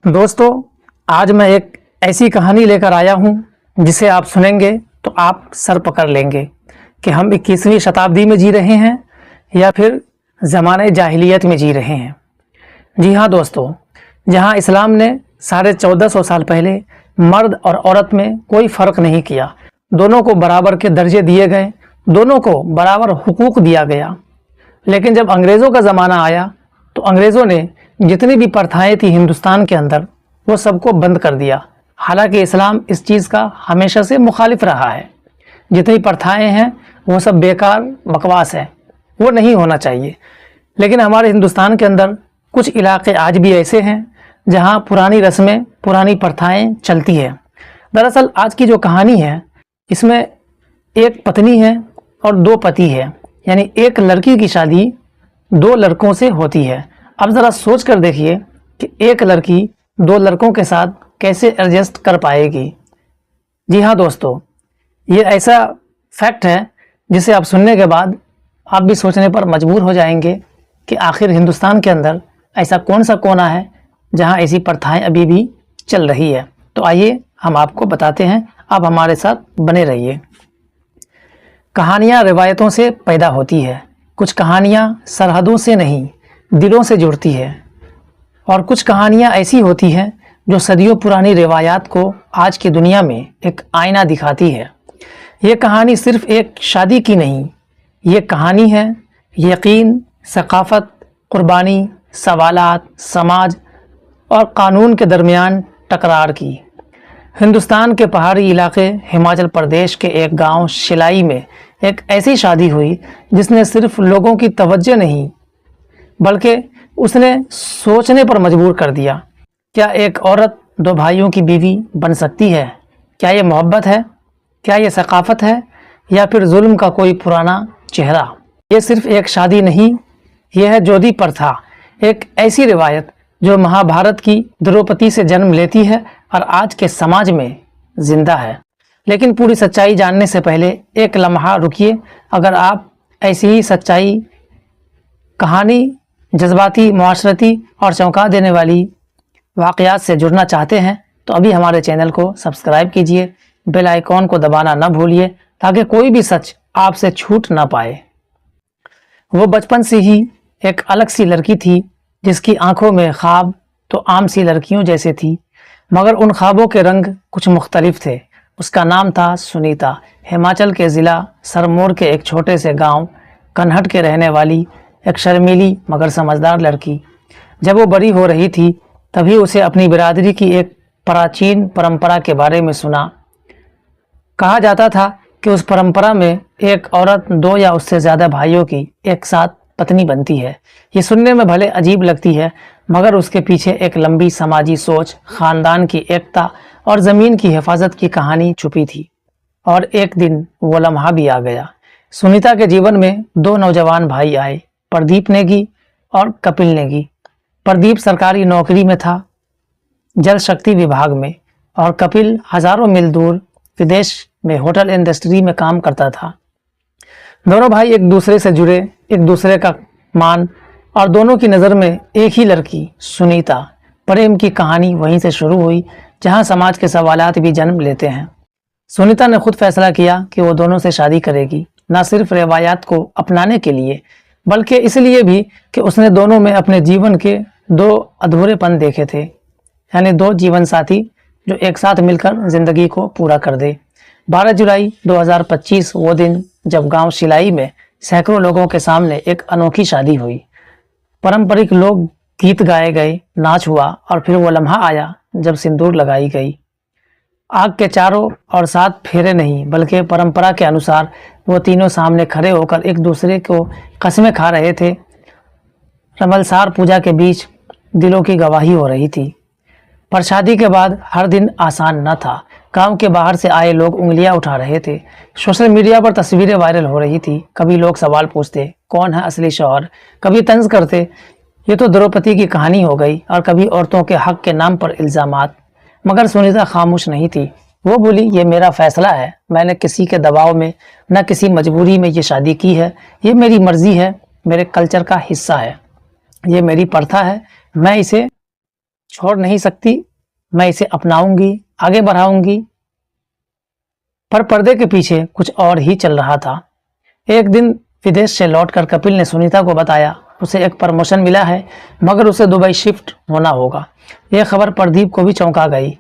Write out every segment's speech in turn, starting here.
दोस्तों, आज मैं एक ऐसी कहानी लेकर आया हूं जिसे आप सुनेंगे तो आप सर पकड़ लेंगे कि हम 21वीं शताब्दी में जी रहे हैं या फिर ज़माने जाहिलियत में जी रहे हैं। जी हाँ दोस्तों, जहां इस्लाम ने 1450 साल पहले मर्द और औरत में कोई फ़र्क नहीं किया, दोनों को बराबर के दर्जे दिए गए, दोनों को बराबर हुकूक दिया गया। लेकिन जब अंग्रेज़ों का ज़माना आया तो अंग्रेज़ों ने जितनी भी प्रथाएं थी हिंदुस्तान के अंदर वो सबको बंद कर दिया। हालांकि इस्लाम इस चीज़ का हमेशा से मुखालिफ रहा है। जितनी प्रथाएं हैं वो सब बेकार बकवास है, वो नहीं होना चाहिए। लेकिन हमारे हिंदुस्तान के अंदर कुछ इलाके आज भी ऐसे हैं जहां पुरानी रस्में, पुरानी प्रथाएं चलती है। दरअसल आज की जो कहानी है इसमें एक पत्नी है और दो पति है, यानी एक लड़की की शादी दो लड़कों से होती है। अब ज़रा सोच कर देखिए कि एक लड़की दो लड़कों के साथ कैसे एडजस्ट कर पाएगी। जी हाँ दोस्तों, ये ऐसा फैक्ट है जिसे आप सुनने के बाद आप भी सोचने पर मजबूर हो जाएंगे कि आखिर हिंदुस्तान के अंदर ऐसा कौन सा कोना है जहाँ ऐसी प्रथाएं अभी भी चल रही है। तो आइए हम आपको बताते हैं, आप हमारे साथ बने रहिए। कहानियाँ रिवायतों से पैदा होती है। कुछ कहानियाँ सरहदों से नहीं, दिलों से जुड़ती है। और कुछ कहानियाँ ऐसी होती हैं जो सदियों पुरानी रिवायात को आज की दुनिया में एक आईना दिखाती है। ये कहानी सिर्फ एक शादी की नहीं, ये कहानी है यकीन, सकाफत, कुर्बानी, सवालात, समाज और कानून के दरमियान टकरार की। हिंदुस्तान के पहाड़ी इलाके हिमाचल प्रदेश के एक गांव शिलाई में एक ऐसी शादी हुई जिसने सिर्फ लोगों की तवज्जो नहीं बल्कि उसने सोचने पर मजबूर कर दिया। क्या एक औरत दो भाइयों की बीवी बन सकती है? क्या ये मोहब्बत है? क्या ये सकाफत है या फिर जुल्म का कोई पुराना चेहरा? ये सिर्फ एक शादी नहीं, यह है जोधी प्रथा, एक ऐसी रिवायत जो महाभारत की द्रौपदी से जन्म लेती है और आज के समाज में जिंदा है। लेकिन पूरी सच्चाई जानने से पहले एक लम्हा रुकिए। अगर आप ऐसी ही सच्चाई, कहानी, जज्बाती, मुआशरती और चौंका देने वाली वाक़यात से जुड़ना चाहते हैं तो अभी हमारे चैनल को सब्सक्राइब कीजिए, बेल आइकॉन को दबाना न भूलिए ताकि कोई भी सच आपसे छूट ना पाए। वो बचपन से ही एक अलग सी लड़की थी जिसकी आंखों में ख्वाब तो आम सी लड़कियों जैसे थी, मगर उन ख्वाबों के रंग कुछ मुख्तलिफ थे। उसका नाम था सुनीता। हिमाचल के ज़िला सरमोर के एक छोटे से गांव कनहट के रहने वाली एक शर्मीली मगर समझदार लड़की। जब वो बड़ी हो रही थी तभी उसे अपनी बिरादरी की एक प्राचीन परंपरा के बारे में सुना। कहा जाता था कि उस परंपरा में एक औरत दो या उससे ज़्यादा भाइयों की एक साथ पत्नी बनती है। ये सुनने में भले अजीब लगती है मगर उसके पीछे एक लंबी समाजी सोच, ख़ानदान की एकता और ज़मीन की हिफाजत की कहानी छुपी थी। और एक दिन वो लम्हा भी आ गया। सुनीता के जीवन में दो नौजवान भाई आए, प्रदीप नेगी और कपिल नेगी। प्रदीप सरकारी नौकरी में था, जल शक्ति विभाग में, और कपिल हज़ारों मील दूर विदेश में होटल इंडस्ट्री में काम करता था। दोनों भाई एक दूसरे से जुड़े, एक दूसरे का मान, और दोनों की नज़र में एक ही लड़की सुनीता। प्रेम की कहानी वहीं से शुरू हुई जहां समाज के सवालात भी जन्म लेते हैं। सुनीता ने खुद फैसला किया कि वो दोनों से शादी करेगी, न सिर्फ रिवायात को अपनाने के लिए बल्कि इसलिए भी कि उसने दोनों में अपने जीवन के दो अधूरेपन देखे थे, यानी दो जीवन साथी जो एक साथ मिलकर ज़िंदगी को पूरा कर दे। 12 जुलाई 2025 वो दिन जब गांव शिलाई में सैकड़ों लोगों के सामने एक अनोखी शादी हुई। पारंपरिक लोक गीत गाए गए, नाच हुआ और फिर वो लम्हा आया जब सिंदूर लगाई गई। आग के चारों और 7 फेरे नहीं बल्कि परंपरा के अनुसार वो तीनों सामने खड़े होकर एक दूसरे को कस्में खा रहे थे। रमलसार पूजा के बीच दिलों की गवाही हो रही थी। पर शादी के बाद हर दिन आसान न था। गांव के बाहर से आए लोग उंगलियां उठा रहे थे, सोशल मीडिया पर तस्वीरें वायरल हो रही थी। कभी लोग सवाल पूछते, कौन है असली शौहर? कभी तंज करते, ये तो द्रौपदी की कहानी हो गई, और कभी औरतों के हक के नाम पर इल्ज़ामात। मगर सुनीता खामोश नहीं थी। वो बोली, ये मेरा फैसला है, मैंने किसी के दबाव में न किसी मजबूरी में ये शादी की है। ये मेरी मर्जी है, मेरे कल्चर का हिस्सा है, ये मेरी प्रथा है, मैं इसे छोड़ नहीं सकती, मैं इसे अपनाऊंगी, आगे बढ़ाऊंगी। पर पर्दे के पीछे कुछ और ही चल रहा था। एक दिन विदेश से लौटकर कपिल ने सुनीता को बताया उसे एक प्रमोशन मिला है, मगर उसे दुबई शिफ्ट होना होगा। यह खबर प्रदीप को भी चौंका गई।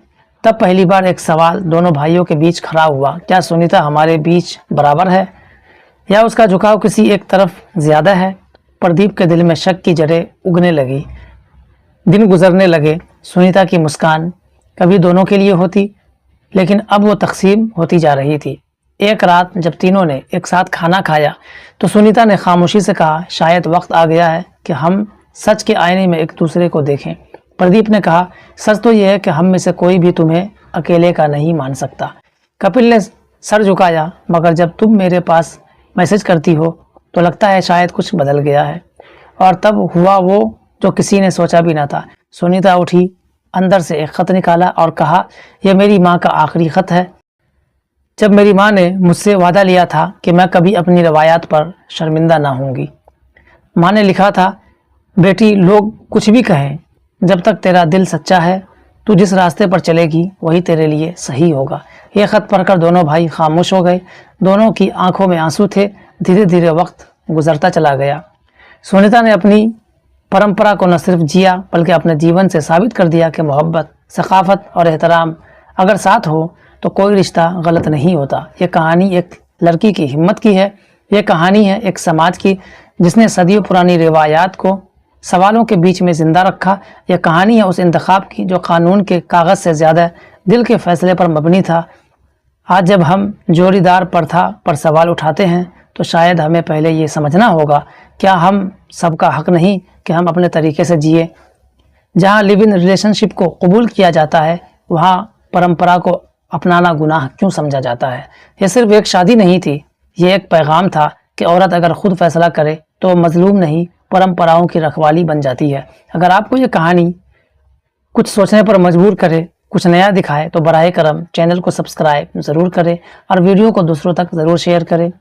तब पहली बार एक सवाल दोनों भाइयों के बीच खड़ा हुआ, क्या सुनीता हमारे बीच बराबर है या उसका झुकाव किसी एक तरफ ज्यादा है? प्रदीप के दिल में शक की जड़ें उगने लगी। दिन गुजरने लगे। सुनीता की मुस्कान कभी दोनों के लिए होती, लेकिन अब वो तकसीम होती जा रही थी। एक रात जब तीनों ने एक साथ खाना खाया तो सुनीता ने खामोशी से कहा, शायद वक्त आ गया है कि हम सच के आईने में एक दूसरे को देखें। प्रदीप ने कहा, सच तो यह है कि हम में से कोई भी तुम्हें अकेले का नहीं मान सकता। कपिल ने सर झुकाया, मगर जब तुम मेरे पास मैसेज करती हो तो लगता है शायद कुछ बदल गया है। और तब हुआ वो जो किसी ने सोचा भी ना था। सुनीता उठी, अंदर से एक खत निकाला और कहा, यह मेरी माँ का आखिरी खत है। जब मेरी माँ ने मुझसे वादा लिया था कि मैं कभी अपनी रवायात पर शर्मिंदा ना होंगी। माँ ने लिखा था, बेटी लोग कुछ भी कहें, जब तक तेरा दिल सच्चा है तू जिस रास्ते पर चलेगी वही तेरे लिए सही होगा। यह खत पढ़कर दोनों भाई खामोश हो गए। दोनों की आंखों में आंसू थे। धीरे धीरे वक्त गुजरता चला गया। सुनीता ने अपनी परंपरा को न सिर्फ जिया बल्कि अपने जीवन से साबित कर दिया कि मोहब्बत, सकाफत और एहतराम अगर साथ हो तो कोई रिश्ता गलत नहीं होता। ये कहानी एक लड़की की हिम्मत की है। ये कहानी है एक समाज की जिसने सदियों पुरानी रिवायात को सवालों के बीच में जिंदा रखा। यह कहानी है उस इंतखाब की जो कानून के कागज़ से ज़्यादा दिल के फैसले पर मबनी था। आज जब हम जोड़ीदार प्रथा पर सवाल उठाते हैं तो शायद हमें पहले ये समझना होगा, क्या हम सबका हक नहीं कि हम अपने तरीके से जिए। जहाँ लिव इन रिलेशनशिप को कबूल किया जाता है वहाँ परंपरा को अपनाना गुनाह क्यों समझा जाता है। यह सिर्फ एक शादी नहीं थी, ये एक पैगाम था कि औरत अगर खुद फैसला करे तो मजलूम नहीं, परंपराओं की रखवाली बन जाती है। अगर आपको ये कहानी कुछ सोचने पर मजबूर करे, कुछ नया दिखाए तो बराए करम चैनल को सब्सक्राइब ज़रूर करें और वीडियो को दूसरों तक ज़रूर शेयर करें।